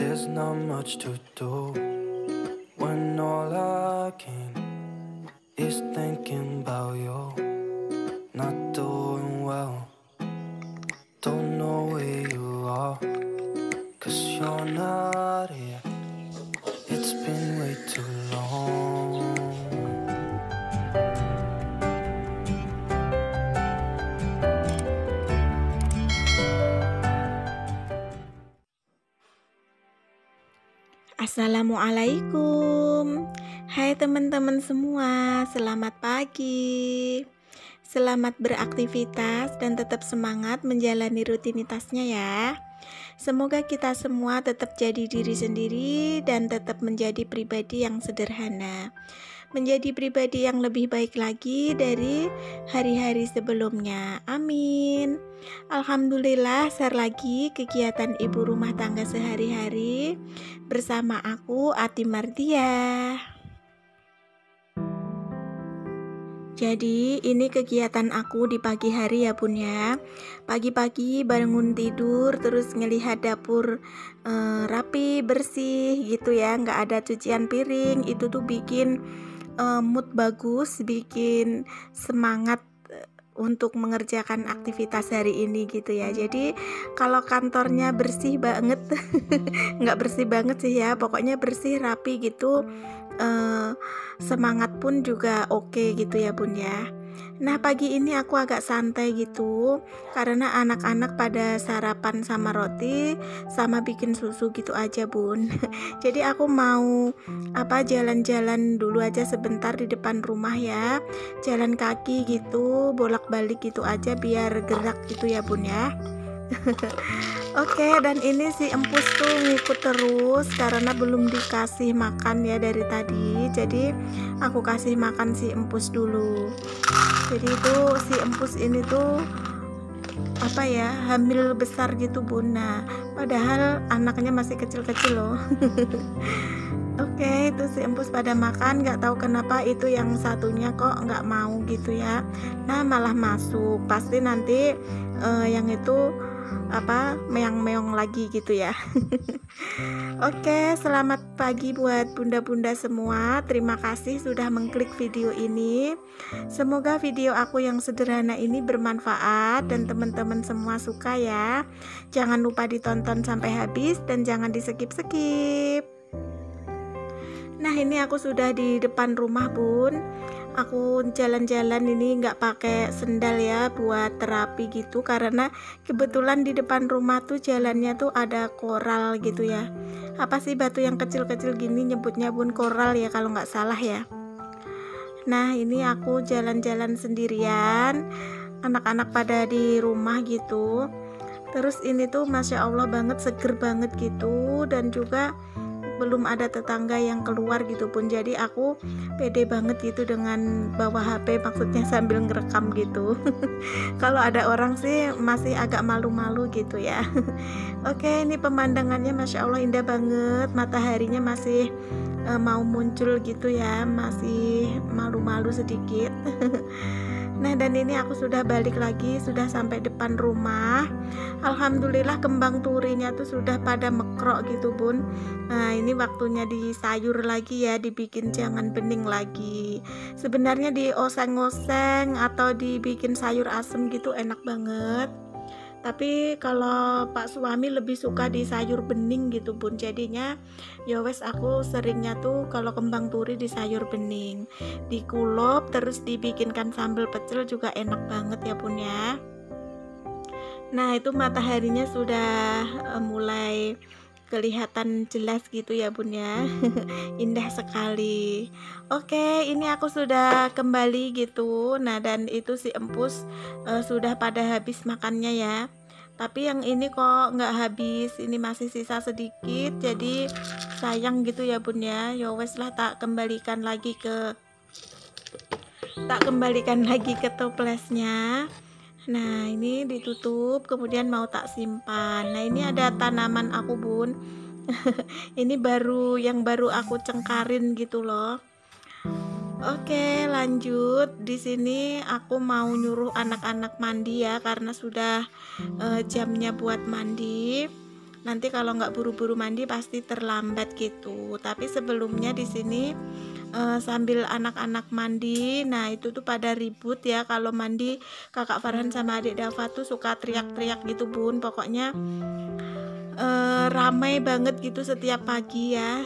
There's not much to do when all I can is thinking about you. Not doing well, don't know where you are, 'cause you're not here. It's been way too long. Assalamualaikum. Hai teman-teman semua, selamat pagi. Selamat beraktivitas dan tetap semangat menjalani rutinitasnya ya. Semoga kita semua tetap jadi diri sendiri dan tetap menjadi pribadi yang sederhana, menjadi pribadi yang lebih baik lagi dari hari-hari sebelumnya. Amin. Alhamdulillah, share lagi kegiatan ibu rumah tangga sehari-hari bersama aku, Ati Mardia. Jadi ini kegiatan aku di pagi hari ya bun ya. Pagi-pagi bangun tidur terus ngelihat dapur rapi, bersih gitu ya, nggak ada cucian piring. Itu tuh bikin mood bagus, bikin semangat untuk mengerjakan aktivitas hari ini gitu ya. Jadi kalau kantornya bersih banget nggak bersih banget sih ya, pokoknya bersih rapi gitu, semangat pun juga oke gitu ya bun ya. Nah pagi ini aku agak santai gitu karena anak-anak pada sarapan sama roti sama bikin susu gitu aja bun. Jadi aku mau jalan-jalan dulu aja sebentar di depan rumah ya, jalan kaki gitu, bolak-balik gitu aja biar gerak gitu ya bun ya. Oke, dan ini si empus tuh ngikut terus karena belum dikasih makan ya dari tadi. Jadi aku kasih makan si empus dulu. Jadi itu si empus ini tuh hamil besar gitu bun. Nah, padahal anaknya masih kecil-kecil loh. Oke, itu si empus pada makan, nggak tahu kenapa itu yang satunya kok nggak mau gitu ya. Nah malah masuk, pasti nanti yang itu meong-meong lagi gitu ya. Oke, selamat pagi buat bunda-bunda semua. Terima kasih sudah mengklik video ini. Semoga video aku yang sederhana ini bermanfaat dan teman-teman semua suka ya. Jangan lupa ditonton sampai habis dan jangan di skip-skip. Nah ini aku sudah di depan rumah bun. Aku jalan-jalan ini nggak pakai sendal ya buat terapi gitu, karena kebetulan di depan rumah tuh jalannya tuh ada koral gitu ya. Apa sih batu yang kecil-kecil gini nyebutnya bun, koral ya kalau nggak salah ya. Nah ini aku jalan-jalan sendirian, anak-anak pada di rumah gitu. Terus ini tuh masya Allah banget, seger banget gitu, dan juga belum ada tetangga yang keluar gitu pun, jadi aku pede banget gitu dengan bawa HP, maksudnya sambil ngerekam gitu. Kalau ada orang sih masih agak malu-malu gitu ya. Oke, ini pemandangannya masya Allah indah banget, mataharinya masih mau muncul gitu ya, masih malu-malu sedikit. Nah dan ini aku sudah balik lagi, sudah sampai depan rumah. Alhamdulillah kembang turinya tuh sudah pada mekrok gitu bun. Nah ini waktunya disayur lagi ya, dibikin jangan bening lagi. Sebenarnya dioseng-oseng atau dibikin sayur asem gitu enak banget. Tapi kalau Pak suami lebih suka di sayur bening gitu bun. Jadinya ya wes aku seringnya tuh kalau kembang turi di sayur bening, dikulop terus dibikinkan sambal pecel juga enak banget ya bun ya. Nah itu mataharinya sudah mulai kelihatan jelas gitu ya bun ya. Indah sekali. Oke, ini aku sudah kembali gitu. Nah dan itu si empus sudah pada habis makannya ya, tapi yang ini kok nggak habis, ini masih sisa sedikit, jadi sayang gitu ya bun ya. Ya wes lah, tak kembalikan lagi ke toplesnya. Nah ini ditutup, kemudian mau tak simpan. Nah ini ada tanaman aku bun. Ini yang baru aku cengkarin gitu loh. Oke, lanjut. Di sini aku mau nyuruh anak-anak mandi ya, karena sudah jamnya buat mandi. nanti kalau nggak buru-buru mandi pasti terlambat gitu. Tapi sebelumnya di sini sambil anak-anak mandi, nah itu tuh pada ribut ya kalau mandi. Kakak Farhan sama adik Dava tuh suka teriak-teriak gitu bun, pokoknya ramai banget gitu setiap pagi ya.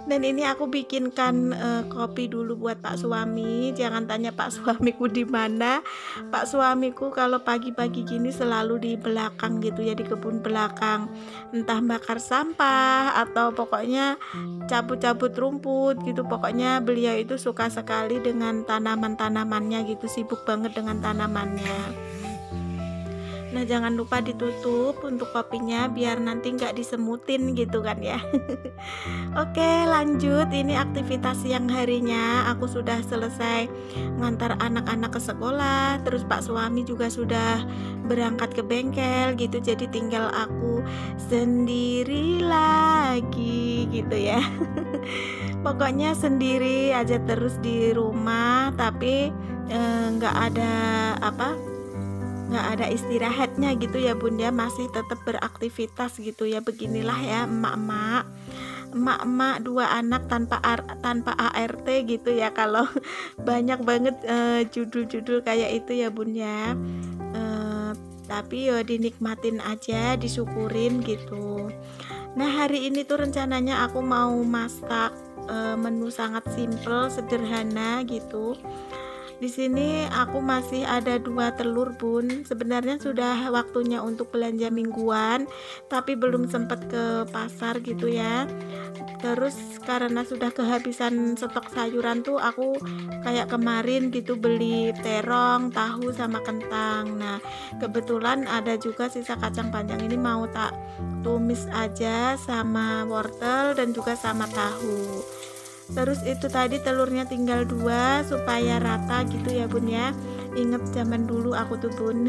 Dan ini aku bikinkan kopi dulu buat Pak suami. Jangan tanya Pak suamiku di mana. Pak suamiku kalau pagi-pagi gini selalu di belakang gitu ya, di kebun belakang, entah bakar sampah atau pokoknya cabut-cabut rumput gitu. Pokoknya beliau itu suka sekali dengan tanaman-tanamannya gitu, sibuk banget dengan tanamannya. Nah jangan lupa ditutup untuk kopinya biar nanti nggak disemutin gitu kan ya. Oke lanjut, ini aktivitas siang harinya aku sudah selesai ngantar anak-anak ke sekolah. Terus Pak suami juga sudah berangkat ke bengkel gitu, jadi tinggal aku sendiri lagi gitu ya. Pokoknya sendiri aja terus di rumah, tapi nggak ada nggak ada istirahatnya gitu ya bun ya, masih tetap beraktivitas gitu ya. Beginilah ya emak-emak dua anak tanpa ART gitu ya, kalau banyak banget judul-judul kayak itu ya bun ya. Tapi ya dinikmatin aja, disyukurin gitu. Nah hari ini tuh rencananya aku mau masak menu sangat simple, sederhana gitu. Di sini aku masih ada 2 telur bun. Sebenarnya sudah waktunya untuk belanja mingguan, tapi belum sempat ke pasar gitu ya. Terus karena sudah kehabisan stok sayuran tuh, aku kayak kemarin gitu beli terong, tahu sama kentang. Nah kebetulan ada juga sisa kacang panjang, ini mau tak tumis aja sama wortel dan juga sama tahu. Terus itu tadi telurnya tinggal 2 supaya rata gitu ya bun ya. Ingat zaman dulu aku tuh bun,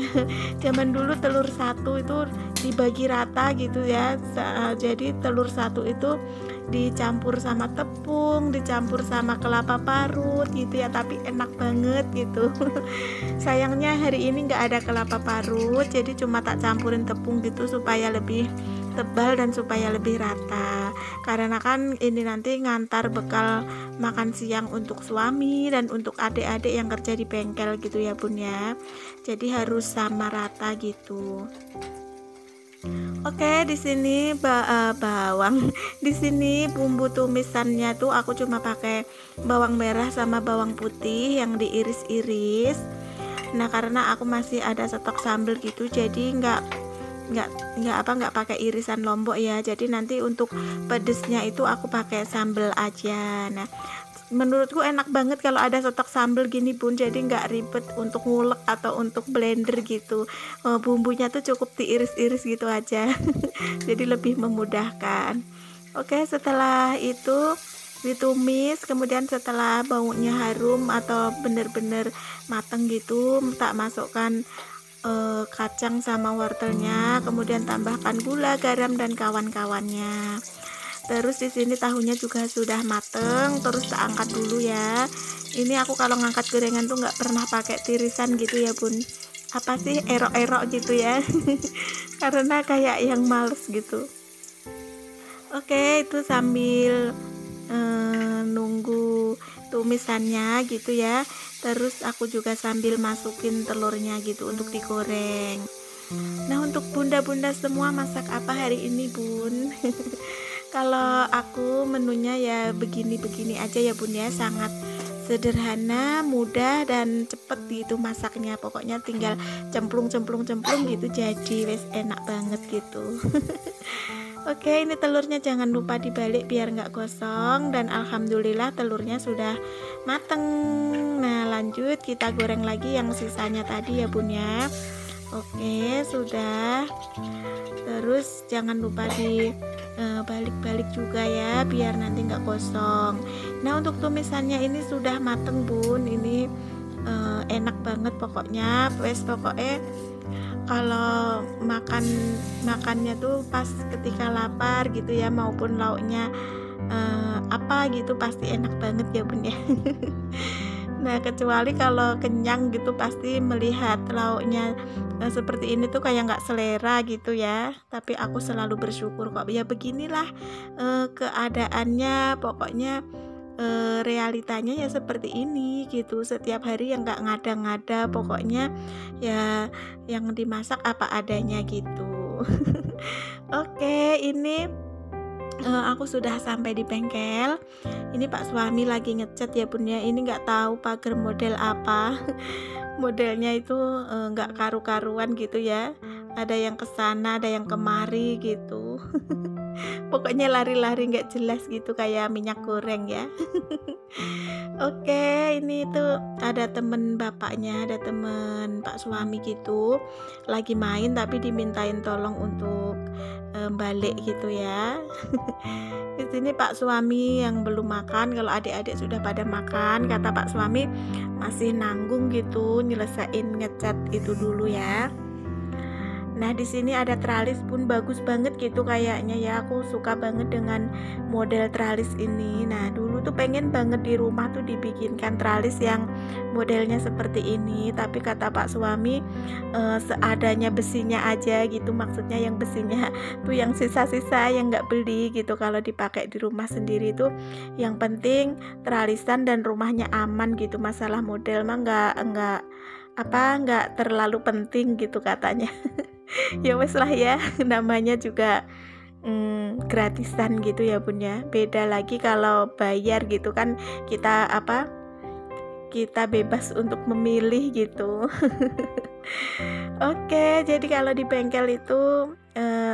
zaman dulu telur 1 itu dibagi rata gitu ya. Jadi telur 1 itu dicampur sama tepung, dicampur sama kelapa parut gitu ya, tapi enak banget gitu. Sayangnya hari ini nggak ada kelapa parut, jadi cuma tak campurin tepung gitu supaya lebih tebal dan supaya lebih rata. Karena kan ini nanti ngantar bekal makan siang untuk suami dan untuk adik-adik yang kerja di bengkel gitu ya bun ya. Jadi harus sama rata gitu. Oke, di sini bawang. Di sini bumbu tumisannya tuh aku cuma pakai bawang merah sama bawang putih yang diiris-iris. Nah, karena aku masih ada stok sambal gitu, jadi nggak pakai irisan lombok ya. Jadi nanti untuk pedesnya itu aku pakai sambal aja. Nah, menurutku enak banget kalau ada stok sambal gini bun, jadi nggak ribet untuk ngulek atau untuk blender gitu. Bumbunya tuh cukup diiris-iris gitu aja. Jadi lebih memudahkan. Oke, setelah itu ditumis, kemudian setelah baunya harum atau bener-bener mateng gitu, tak masukkan kacang sama wortelnya, kemudian tambahkan gula, garam dan kawan-kawannya. Terus di sini tahunya juga sudah mateng, terus tak angkat dulu ya. Ini aku kalau ngangkat gorengan tuh nggak pernah pakai tirisan gitu ya bun. Apa sih, erok-erok gitu ya. Karena kayak yang males gitu. Oke, itu sambil nunggu tumisannya gitu ya. Terus aku juga sambil masukin telurnya gitu untuk digoreng. Nah untuk bunda-bunda semua, masak apa hari ini bun? Kalau aku menunya ya begini-begini aja ya bun ya, sangat sederhana, mudah dan cepet gitu masaknya. Pokoknya tinggal cemplung gitu, jadi wes enak banget gitu. Oke, ini telurnya jangan lupa dibalik biar nggak gosong, dan alhamdulillah telurnya sudah mateng. Nah lanjut kita goreng lagi yang sisanya tadi ya bun ya. Oke, sudah. Terus jangan lupa di balik-balik juga ya biar nanti nggak gosong. Nah untuk tumisannya ini sudah mateng bun, ini enak banget pokoknya. Pokoknya kalau makannya tuh pas ketika lapar gitu ya, maupun lauknya apa gitu pasti enak banget ya bun ya. Nah, kecuali kalau kenyang gitu pasti melihat lauknya seperti ini tuh kayak nggak selera gitu ya. Tapi aku selalu bersyukur kok. Ya beginilah keadaannya. Pokoknya realitanya ya seperti ini gitu. Setiap hari yang nggak ngada-ngada. Pokoknya ya yang dimasak apa adanya gitu. Oke, ini aku sudah sampai di bengkel. Ini Pak suami lagi ngecat ya bun ya. Ini nggak tahu pagar model apa. Modelnya itu nggak karu-karuan gitu ya. Ada yang kesana, ada yang kemari gitu. Pokoknya lari-lari nggak jelas gitu kayak minyak goreng ya. Oke, ini tuh ada temen bapaknya, ada temen Pak suami gitu, lagi main tapi dimintain tolong untuk balik gitu ya. Di sini Pak suami yang belum makan, kalau adik-adik sudah pada makan, kata Pak suami masih nanggung gitu, nyelesain ngecat itu dulu ya. Nah, di sini ada tralis pun bagus banget gitu kayaknya ya. Aku suka banget dengan model tralis ini. Nah, dulu tuh pengen banget di rumah tuh dibikinkan tralis yang modelnya seperti ini. Tapi kata Pak suami seadanya besinya aja gitu. Maksudnya yang besinya tuh yang sisa-sisa yang nggak beli gitu. Kalau dipakai di rumah sendiri tuh yang penting tralisan dan rumahnya aman gitu. Masalah model mah nggak terlalu penting gitu katanya. Ya wes lah ya, namanya juga gratisan gitu ya bun ya. Beda lagi kalau bayar gitu kan, kita bebas untuk memilih gitu. Oke, jadi kalau di bengkel itu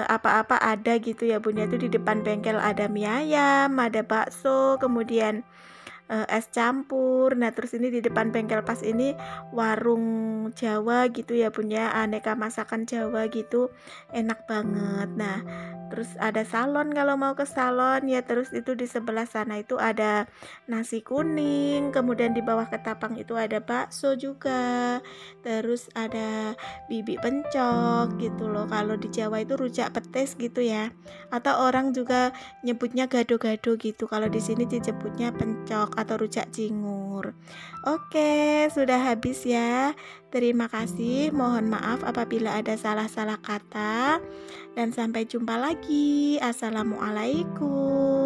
apa-apa ada gitu ya bun ya. Itu di depan bengkel ada mie ayam, ada bakso, kemudian es campur. Nah, terus ini di depan bengkel pas ini warung Jawa gitu ya punya aneka masakan Jawa gitu, enak banget. Nah, terus ada salon kalau mau ke salon ya. Terus itu di sebelah sana itu ada nasi kuning, kemudian di bawah ketapang itu ada bakso juga, terus ada bibik pencok gitu loh. Kalau di Jawa itu rujak petis gitu ya, atau orang juga nyebutnya gado-gado gitu. Kalau di sini disebutnya pencok atau rujak cingur. Oke, sudah habis ya. Terima kasih. Mohon maaf apabila ada salah-salah kata. Dan sampai jumpa lagi. Assalamualaikum.